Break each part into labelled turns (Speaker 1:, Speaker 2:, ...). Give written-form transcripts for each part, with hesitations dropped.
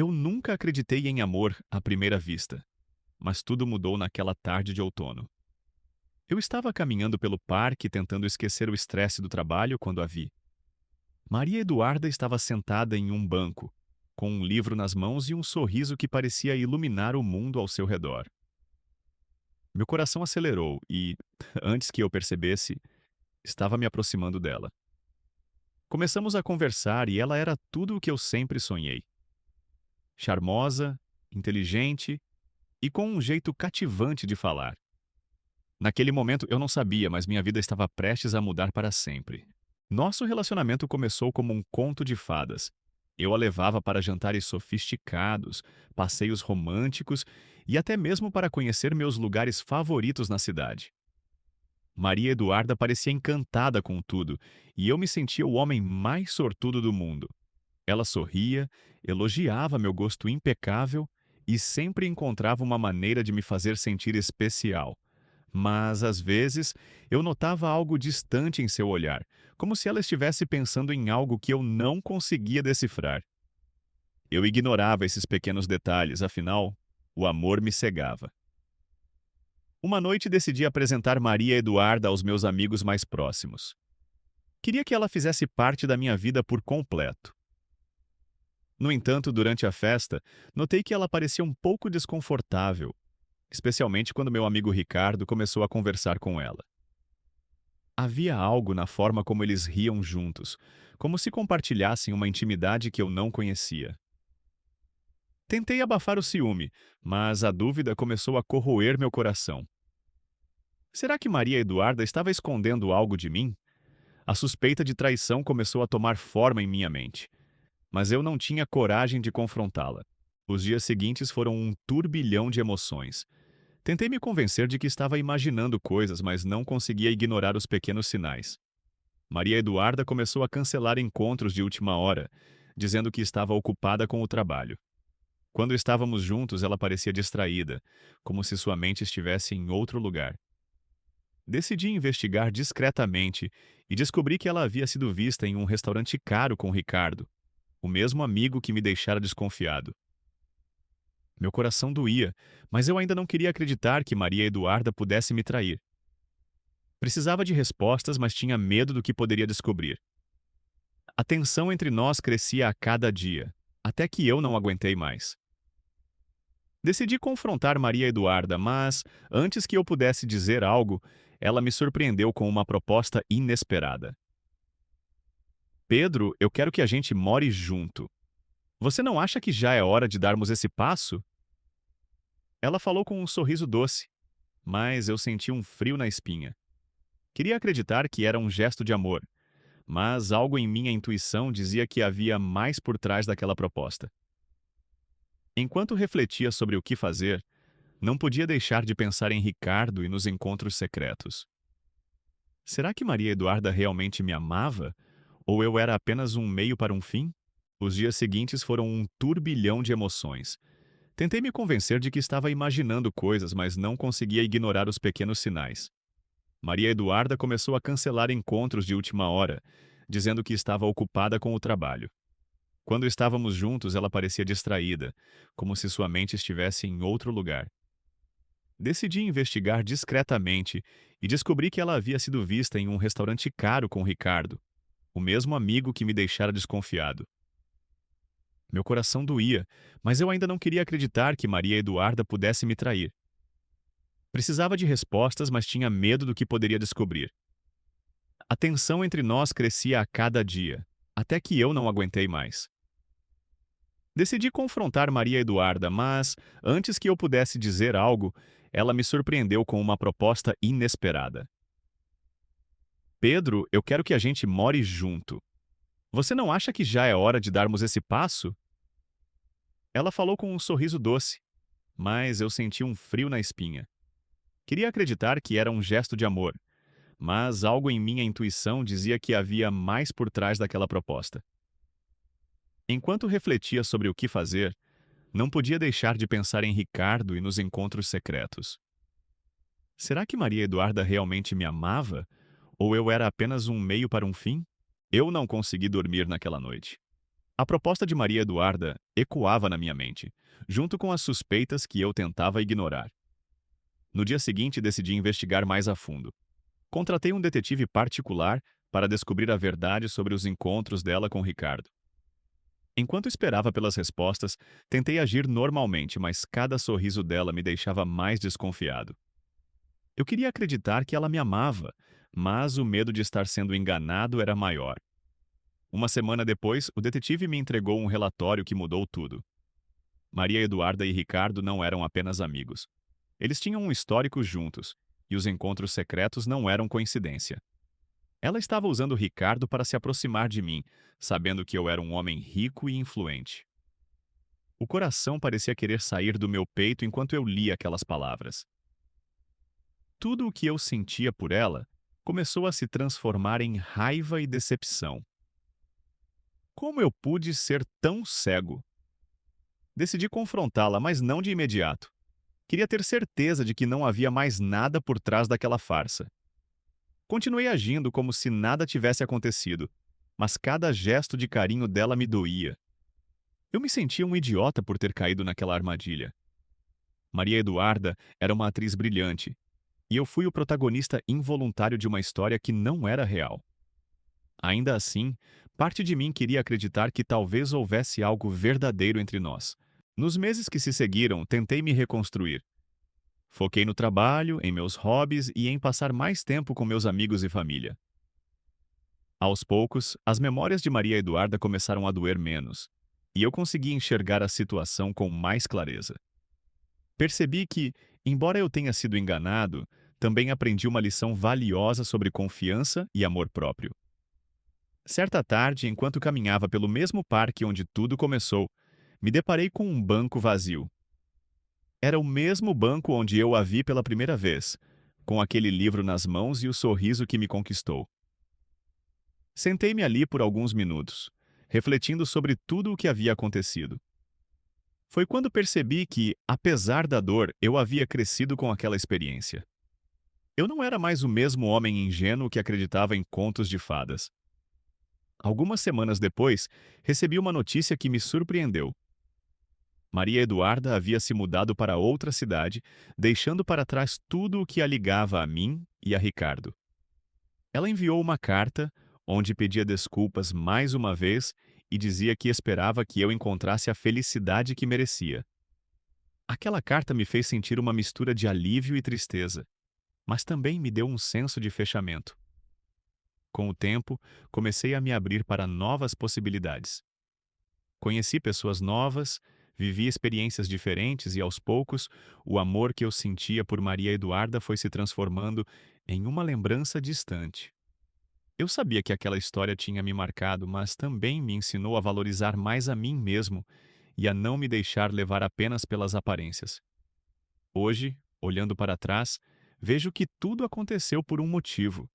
Speaker 1: Eu nunca acreditei em amor à primeira vista, mas tudo mudou naquela tarde de outono. Eu estava caminhando pelo parque tentando esquecer o estresse do trabalho quando a vi. Maria Eduarda estava sentada em um banco, com um livro nas mãos e um sorriso que parecia iluminar o mundo ao seu redor. Meu coração acelerou e, antes que eu percebesse, estava me aproximando dela. Começamos a conversar e ela era tudo o que eu sempre sonhei. Charmosa, inteligente e com um jeito cativante de falar. Naquele momento eu não sabia, mas minha vida estava prestes a mudar para sempre. Nosso relacionamento começou como um conto de fadas. Eu a levava para jantares sofisticados, passeios românticos e até mesmo para conhecer meus lugares favoritos na cidade. Maria Eduarda parecia encantada com tudo, e eu me sentia o homem mais sortudo do mundo. Ela sorria, elogiava meu gosto impecável e sempre encontrava uma maneira de me fazer sentir especial. Mas, às vezes, eu notava algo distante em seu olhar, como se ela estivesse pensando em algo que eu não conseguia decifrar. Eu ignorava esses pequenos detalhes, afinal, o amor me cegava. Uma noite decidi apresentar Maria Eduarda aos meus amigos mais próximos. Queria que ela fizesse parte da minha vida por completo. No entanto, durante a festa, notei que ela parecia um pouco desconfortável, especialmente quando meu amigo Ricardo começou a conversar com ela. Havia algo na forma como eles riam juntos, como se compartilhassem uma intimidade que eu não conhecia. Tentei abafar o ciúme, mas a dúvida começou a corroer meu coração. Será que Maria Eduarda estava escondendo algo de mim? A suspeita de traição começou a tomar forma em minha mente, mas eu não tinha coragem de confrontá-la. Os dias seguintes foram um turbilhão de emoções. Tentei me convencer de que estava imaginando coisas, mas não conseguia ignorar os pequenos sinais. Maria Eduarda começou a cancelar encontros de última hora, dizendo que estava ocupada com o trabalho. Quando estávamos juntos, ela parecia distraída, como se sua mente estivesse em outro lugar. Decidi investigar discretamente e descobri que ela havia sido vista em um restaurante caro com Ricardo, o mesmo amigo que me deixara desconfiado. Meu coração doía, mas eu ainda não queria acreditar que Maria Eduarda pudesse me trair. Precisava de respostas, mas tinha medo do que poderia descobrir. A tensão entre nós crescia a cada dia, até que eu não aguentei mais. Decidi confrontar Maria Eduarda, mas, antes que eu pudesse dizer algo, ela me surpreendeu com uma proposta inesperada. Pedro, eu quero que a gente more junto. Você não acha que já é hora de darmos esse passo? Ela falou com um sorriso doce, mas eu senti um frio na espinha. Queria acreditar que era um gesto de amor, mas algo em minha intuição dizia que havia mais por trás daquela proposta. Enquanto refletia sobre o que fazer, não podia deixar de pensar em Ricardo e nos encontros secretos. Será que Maria Eduarda realmente me amava? Ou eu era apenas um meio para um fim? Os dias seguintes foram um turbilhão de emoções. Tentei me convencer de que estava imaginando coisas, mas não conseguia ignorar os pequenos sinais. Maria Eduarda começou a cancelar encontros de última hora, dizendo que estava ocupada com o trabalho. Quando estávamos juntos, ela parecia distraída, como se sua mente estivesse em outro lugar. Decidi investigar discretamente e descobri que ela havia sido vista em um restaurante caro com Ricardo, o mesmo amigo que me deixara desconfiado. Meu coração doía, mas eu ainda não queria acreditar que Maria Eduarda pudesse me trair. Precisava de respostas, mas tinha medo do que poderia descobrir. A tensão entre nós crescia a cada dia, até que eu não aguentei mais. Decidi confrontar Maria Eduarda, mas, antes que eu pudesse dizer algo, ela me surpreendeu com uma proposta inesperada. Pedro, eu quero que a gente more junto. Você não acha que já é hora de darmos esse passo? Ela falou com um sorriso doce, mas eu senti um frio na espinha. Queria acreditar que era um gesto de amor, mas algo em minha intuição dizia que havia mais por trás daquela proposta. Enquanto refletia sobre o que fazer, não podia deixar de pensar em Ricardo e nos encontros secretos. Será que Maria Eduarda realmente me amava? Ou eu era apenas um meio para um fim? Eu não consegui dormir naquela noite. A proposta de Maria Eduarda ecoava na minha mente, junto com as suspeitas que eu tentava ignorar. No dia seguinte, decidi investigar mais a fundo. Contratei um detetive particular para descobrir a verdade sobre os encontros dela com Ricardo. Enquanto esperava pelas respostas, tentei agir normalmente, mas cada sorriso dela me deixava mais desconfiado. Eu queria acreditar que ela me amava, mas o medo de estar sendo enganado era maior. Uma semana depois, o detetive me entregou um relatório que mudou tudo. Maria Eduarda e Ricardo não eram apenas amigos. Eles tinham um histórico juntos, e os encontros secretos não eram coincidência. Ela estava usando Ricardo para se aproximar de mim, sabendo que eu era um homem rico e influente. O coração parecia querer sair do meu peito enquanto eu lia aquelas palavras. Tudo o que eu sentia por ela começou a se transformar em raiva e decepção. Como eu pude ser tão cego? Decidi confrontá-la, mas não de imediato. Queria ter certeza de que não havia mais nada por trás daquela farsa. Continuei agindo como se nada tivesse acontecido, mas cada gesto de carinho dela me doía. Eu me sentia um idiota por ter caído naquela armadilha. Maria Eduarda era uma atriz brilhante, e eu fui o protagonista involuntário de uma história que não era real. Ainda assim, parte de mim queria acreditar que talvez houvesse algo verdadeiro entre nós. Nos meses que se seguiram, tentei me reconstruir. Foquei no trabalho, em meus hobbies e em passar mais tempo com meus amigos e família. Aos poucos, as memórias de Maria Eduarda começaram a doer menos, e eu consegui enxergar a situação com mais clareza. Percebi que, embora eu tenha sido enganado, também aprendi uma lição valiosa sobre confiança e amor próprio. Certa tarde, enquanto caminhava pelo mesmo parque onde tudo começou, me deparei com um banco vazio. Era o mesmo banco onde eu a vi pela primeira vez, com aquele livro nas mãos e o sorriso que me conquistou. Sentei-me ali por alguns minutos, refletindo sobre tudo o que havia acontecido. Foi quando percebi que, apesar da dor, eu havia crescido com aquela experiência. Eu não era mais o mesmo homem ingênuo que acreditava em contos de fadas. Algumas semanas depois, recebi uma notícia que me surpreendeu. Maria Eduarda havia se mudado para outra cidade, deixando para trás tudo o que a ligava a mim e a Ricardo. Ela enviou uma carta, onde pedia desculpas mais uma vez e dizia que esperava que eu encontrasse a felicidade que merecia. Aquela carta me fez sentir uma mistura de alívio e tristeza, mas também me deu um senso de fechamento. Com o tempo, comecei a me abrir para novas possibilidades. Conheci pessoas novas, vivi experiências diferentes e, aos poucos, o amor que eu sentia por Maria Eduarda foi se transformando em uma lembrança distante. Eu sabia que aquela história tinha me marcado, mas também me ensinou a valorizar mais a mim mesmo e a não me deixar levar apenas pelas aparências. Hoje, olhando para trás, vejo que tudo aconteceu por um motivo.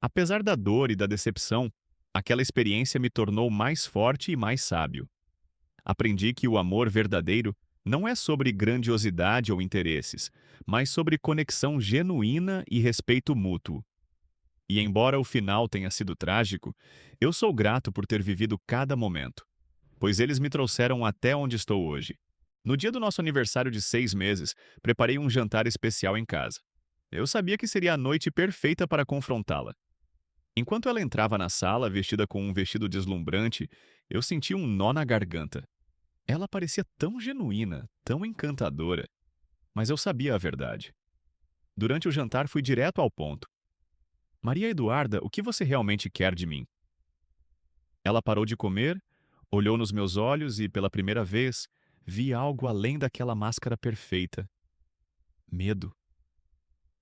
Speaker 1: Apesar da dor e da decepção, aquela experiência me tornou mais forte e mais sábio. Aprendi que o amor verdadeiro não é sobre grandiosidade ou interesses, mas sobre conexão genuína e respeito mútuo. E embora o final tenha sido trágico, eu sou grato por ter vivido cada momento, pois eles me trouxeram até onde estou hoje. No dia do nosso aniversário de 6 meses, preparei um jantar especial em casa. Eu sabia que seria a noite perfeita para confrontá-la. Enquanto ela entrava na sala, vestida com um vestido deslumbrante, eu senti um nó na garganta. Ela parecia tão genuína, tão encantadora. Mas eu sabia a verdade. Durante o jantar, fui direto ao ponto. Maria Eduarda, o que você realmente quer de mim? Ela parou de comer, olhou nos meus olhos e, pela primeira vez, vi algo além daquela máscara perfeita. Medo.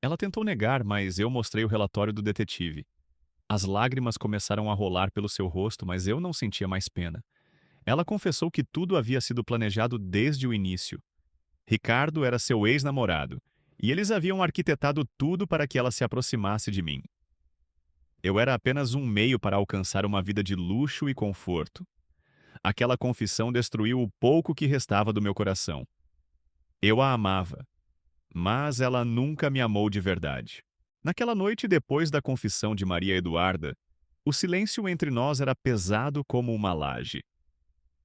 Speaker 1: Ela tentou negar, mas eu mostrei o relatório do detetive. As lágrimas começaram a rolar pelo seu rosto, mas eu não sentia mais pena. Ela confessou que tudo havia sido planejado desde o início. Ricardo era seu ex-namorado, e eles haviam arquitetado tudo para que ela se aproximasse de mim. Eu era apenas um meio para alcançar uma vida de luxo e conforto. Aquela confissão destruiu o pouco que restava do meu coração. Eu a amava, mas ela nunca me amou de verdade. Naquela noite, depois da confissão de Maria Eduarda, o silêncio entre nós era pesado como uma laje.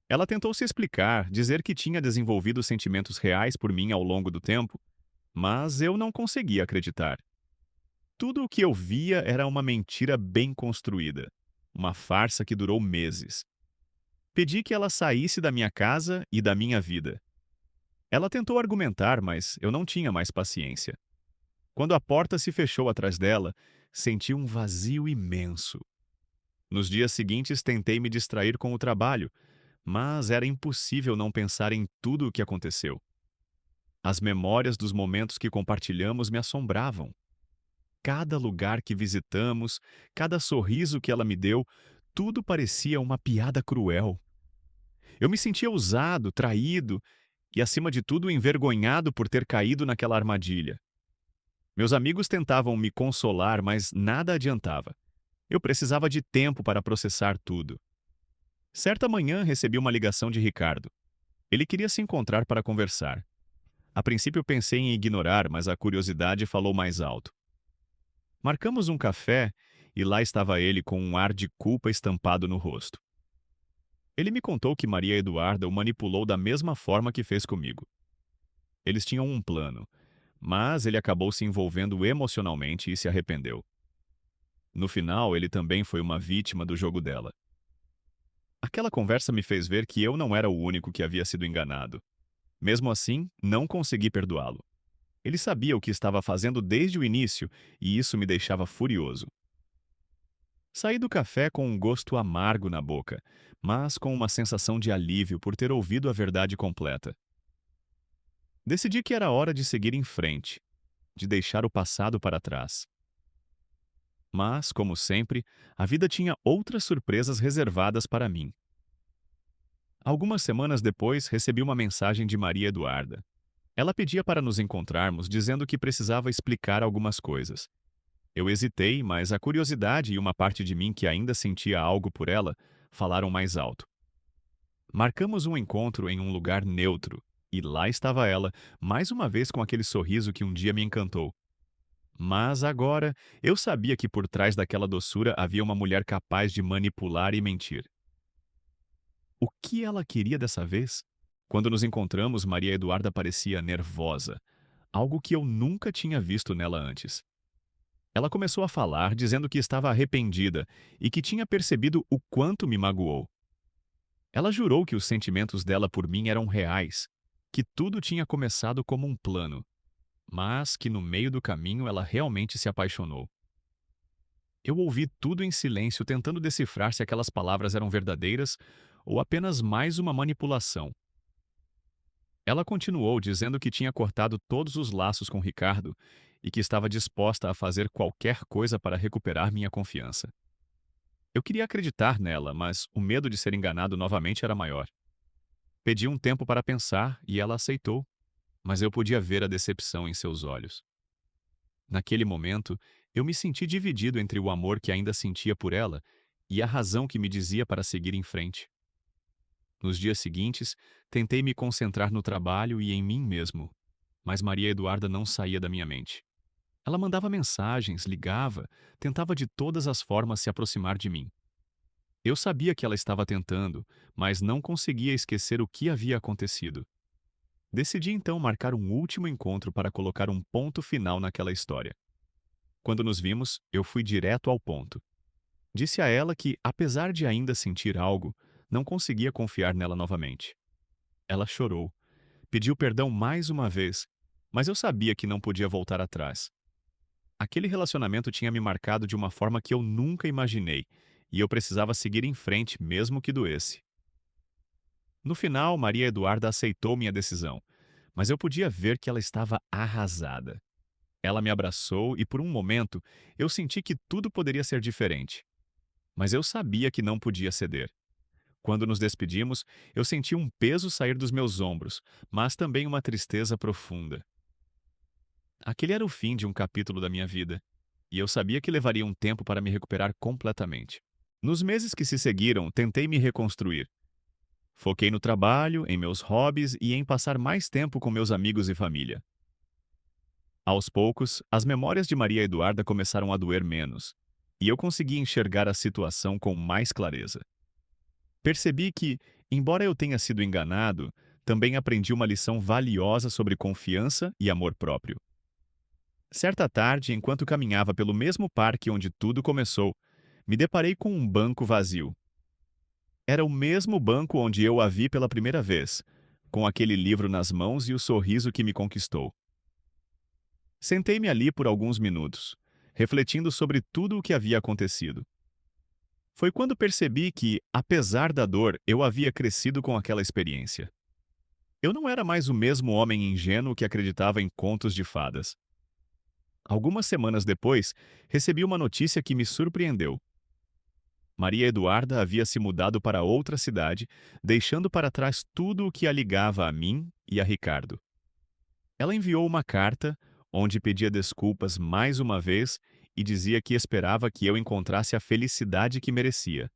Speaker 1: Ela tentou se explicar, dizer que tinha desenvolvido sentimentos reais por mim ao longo do tempo, mas eu não conseguia acreditar. Tudo o que eu via era uma mentira bem construída, uma farsa que durou meses. Pedi que ela saísse da minha casa e da minha vida. Ela tentou argumentar, mas eu não tinha mais paciência. Quando a porta se fechou atrás dela, senti um vazio imenso. Nos dias seguintes, tentei me distrair com o trabalho, mas era impossível não pensar em tudo o que aconteceu. As memórias dos momentos que compartilhamos me assombravam. Cada lugar que visitamos, cada sorriso que ela me deu, tudo parecia uma piada cruel. Eu me sentia usado, traído e, acima de tudo, envergonhado por ter caído naquela armadilha. Meus amigos tentavam me consolar, mas nada adiantava. Eu precisava de tempo para processar tudo. Certa manhã recebi uma ligação de Ricardo. Ele queria se encontrar para conversar. A princípio pensei em ignorar, mas a curiosidade falou mais alto. Marcamos um café e lá estava ele com um ar de culpa estampado no rosto. Ele me contou que Maria Eduarda o manipulou da mesma forma que fez comigo. Eles tinham um plano, mas ele acabou se envolvendo emocionalmente e se arrependeu. No final, ele também foi uma vítima do jogo dela. Aquela conversa me fez ver que eu não era o único que havia sido enganado. Mesmo assim, não consegui perdoá-lo. Ele sabia o que estava fazendo desde o início e isso me deixava furioso. Saí do café com um gosto amargo na boca, mas com uma sensação de alívio por ter ouvido a verdade completa. Decidi que era hora de seguir em frente, de deixar o passado para trás. Mas, como sempre, a vida tinha outras surpresas reservadas para mim. Algumas semanas depois, recebi uma mensagem de Maria Eduarda. Ela pedia para nos encontrarmos, dizendo que precisava explicar algumas coisas. Eu hesitei, mas a curiosidade e uma parte de mim que ainda sentia algo por ela falaram mais alto. Marcamos um encontro em um lugar neutro, e lá estava ela, mais uma vez com aquele sorriso que um dia me encantou. Mas agora eu sabia que por trás daquela doçura havia uma mulher capaz de manipular e mentir. O que ela queria dessa vez? Quando nos encontramos, Maria Eduarda parecia nervosa, algo que eu nunca tinha visto nela antes. Ela começou a falar, dizendo que estava arrependida e que tinha percebido o quanto me magoou. Ela jurou que os sentimentos dela por mim eram reais, que tudo tinha começado como um plano, mas que no meio do caminho ela realmente se apaixonou. Eu ouvi tudo em silêncio, tentando decifrar se aquelas palavras eram verdadeiras ou apenas mais uma manipulação. Ela continuou dizendo que tinha cortado todos os laços com Ricardo e que estava disposta a fazer qualquer coisa para recuperar minha confiança. Eu queria acreditar nela, mas o medo de ser enganado novamente era maior. Pedi um tempo para pensar e ela aceitou, mas eu podia ver a decepção em seus olhos. Naquele momento, eu me senti dividido entre o amor que ainda sentia por ela e a razão que me dizia para seguir em frente. Nos dias seguintes, tentei me concentrar no trabalho e em mim mesmo, mas Maria Eduarda não saía da minha mente. Ela mandava mensagens, ligava, tentava de todas as formas se aproximar de mim. Eu sabia que ela estava tentando, mas não conseguia esquecer o que havia acontecido. Decidi então marcar um último encontro para colocar um ponto final naquela história. Quando nos vimos, eu fui direto ao ponto. Disse a ela que, apesar de ainda sentir algo, não conseguia confiar nela novamente. Ela chorou, pediu perdão mais uma vez, mas eu sabia que não podia voltar atrás. Aquele relacionamento tinha me marcado de uma forma que eu nunca imaginei, e eu precisava seguir em frente, mesmo que doesse. No final, Maria Eduarda aceitou minha decisão, mas eu podia ver que ela estava arrasada. Ela me abraçou e, por um momento, eu senti que tudo poderia ser diferente. Mas eu sabia que não podia ceder. Quando nos despedimos, eu senti um peso sair dos meus ombros, mas também uma tristeza profunda. Aquele era o fim de um capítulo da minha vida, e eu sabia que levaria um tempo para me recuperar completamente. Nos meses que se seguiram, tentei me reconstruir. Foquei no trabalho, em meus hobbies e em passar mais tempo com meus amigos e família. Aos poucos, as memórias de Maria Eduarda começaram a doer menos, e eu consegui enxergar a situação com mais clareza. Percebi que, Embora eu tenha sido enganado, também aprendi uma lição valiosa sobre confiança e amor próprio. Certa tarde, enquanto caminhava pelo mesmo parque onde tudo começou, me deparei com um banco vazio. Era o mesmo banco onde eu a vi pela primeira vez, com aquele livro nas mãos e o sorriso que me conquistou. Sentei-me ali por alguns minutos, refletindo sobre tudo o que havia acontecido. Foi quando percebi que, apesar da dor, eu havia crescido com aquela experiência. Eu não era mais o mesmo homem ingênuo que acreditava em contos de fadas. Algumas semanas depois, recebi uma notícia que me surpreendeu. Maria Eduarda havia se mudado para outra cidade, deixando para trás tudo o que a ligava a mim e a Ricardo. Ela enviou uma carta, onde pedia desculpas mais uma vez e dizia que esperava que eu encontrasse a felicidade que merecia.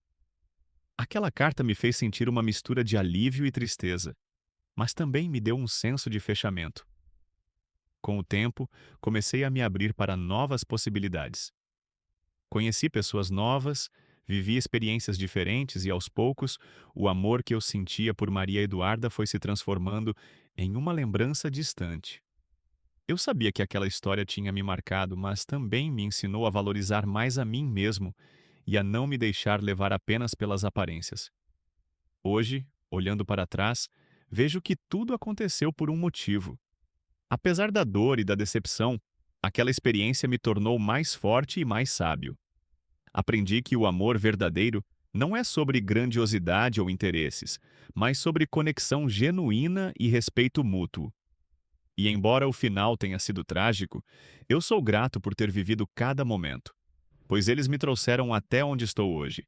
Speaker 1: Aquela carta me fez sentir uma mistura de alívio e tristeza, mas também me deu um senso de fechamento. Com o tempo, comecei a me abrir para novas possibilidades. Conheci pessoas novas, vivi experiências diferentes e, aos poucos, o amor que eu sentia por Maria Eduarda foi se transformando em uma lembrança distante. Eu sabia que aquela história tinha me marcado, mas também me ensinou a valorizar mais a mim mesmo e a não me deixar levar apenas pelas aparências. Hoje, olhando para trás, vejo que tudo aconteceu por um motivo. Apesar da dor e da decepção, aquela experiência me tornou mais forte e mais sábio. Aprendi que o amor verdadeiro não é sobre grandiosidade ou interesses, mas sobre conexão genuína e respeito mútuo. E embora o final tenha sido trágico, eu sou grato por ter vivido cada momento, pois eles me trouxeram até onde estou hoje.